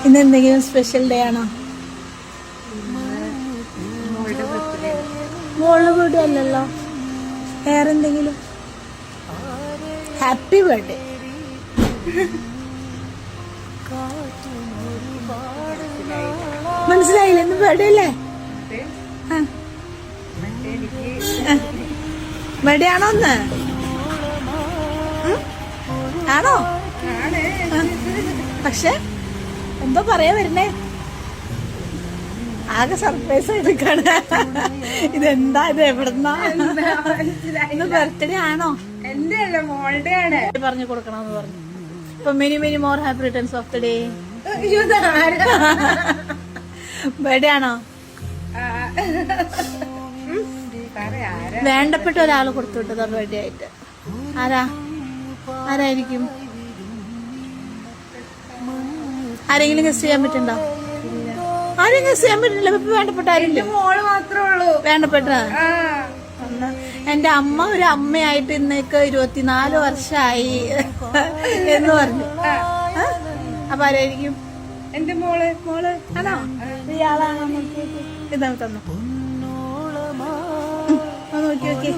ഇന്ന് എന്തെങ്കിലും special day ആണോ? മോളുടെ ബർത്ത്ഡേ അല്ലല്ലോ, വേറെ എന്തെങ്കിലും? Happy birthday. മനസ്സിലായില്ല, ഇന്ന് ബർത്ത്ഡേ അല്ലേ? ബർത്ത്ഡേ ആണോ ഒന്ന്? ആണോ? പക്ഷെ എന്താ പറയാ വരുന്നേ? ആകെ സർപ്രൈസ് എടുക്കാണ്. ഇതെന്താ, ഇത് എവിടുന്നാ? ഇന്ന് ബർത്ത്ഡേ ആണോ? എന്റെ അല്ല, മോളുടെ ആണ്. പറഞ്ഞു കൊടുക്കണമെന്ന് പറഞ്ഞു. അപ്പൊ many many more happy returns of the day. Birthday ആണോ? വേണ്ടപ്പെട്ട ഒരാള് കൊടുത്തു വിട്ടതാ ബർത്ത്ഡേ ആയിട്ട്. ആരായിരിക്കും? ആരെങ്കിലും ഗസ്റ്റ് ചെയ്യാൻ പറ്റുണ്ടോ? ആരെയും ഗസ്റ്റ് ചെയ്യാൻ പറ്റില്ല. ഇപ്പൊ വേണ്ടപ്പെട്ട ആരില്ല, മോള് മാത്രമേ ഉള്ളൂ വേണ്ടപ്പെട്ട. എന്റെ അമ്മ ഒരു അമ്മയായിട്ട് ഇന്നേക്ക് 24 വർഷമായി എന്ന് പറഞ്ഞു. അപ്പൊ ആരായിരിക്കും? എന്റെ മോള്. ആണോ? ഇയാളാണോ? ഇതാ തന്നു, നോക്കി നോക്കി.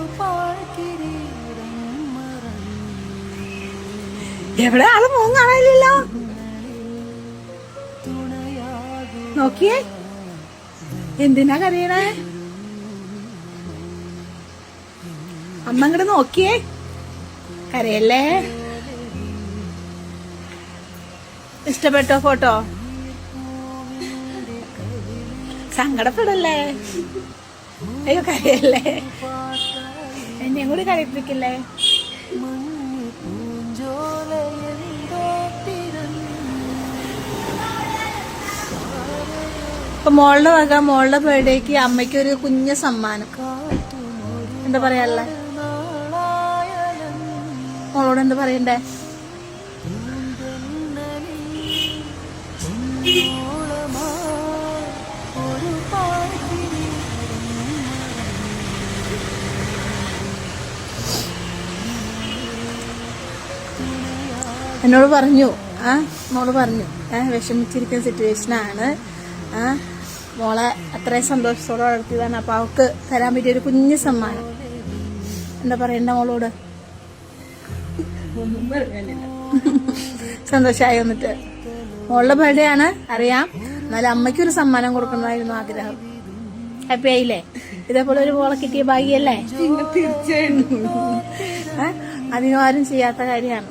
എവിടെ ആള് മോൻ കാണാനില്ലല്ലോ. നോക്കിയേ, എന്തിനാ കരയണേ? അമ്മ ഇങ്ങോട്ട് നോക്കിയേ, കരയല്ലേ. ഇഷ്ടപ്പെട്ടോ ഫോട്ടോ? സങ്കടപ്പെടല്ലേ? അയ്യോ കരയല്ലേ, എന്നെയും കൂടി കരയിപ്പിക്കില്ലേ? ഇപ്പൊ മോളുടെ വക, മോളുടെ ബർത്ത്ഡേക്ക് അമ്മയ്ക്ക് ഒരു കുഞ്ഞ സമ്മാനം. എന്താ പറയാനുള്ള? മോളോട് എന്താ പറയണ്ടേ? എന്നോട് പറഞ്ഞു, മോള് പറഞ്ഞു വിഷമിച്ചിരിക്കുന്ന സിറ്റുവേഷനാണ്, മോളെ അത്രയും സന്തോഷത്തോടെ വളർത്തിയതാണ്. അപ്പൊ അവൾക്ക് തരാൻ പറ്റിയ ഒരു കുഞ്ഞു സമ്മാനം. എന്താ പറയണ്ട മോളോട്? സന്തോഷമായി വന്നിട്ട്. മോളുടെ ബർത്ത്ഡേ ആണ് അറിയാം, എന്നാലും അമ്മയ്ക്കൊരു സമ്മാനം കൊടുക്കണമായിരുന്നു ആഗ്രഹം. ഹാപ്പി ആയില്ലേ? ഇതേപോലെ ഒരു മോളെ കിട്ടിയ ഭാഗ്യല്ലേ? തീർച്ചയായിട്ടും. അധികം ആരും ചെയ്യാത്ത കാര്യമാണ്.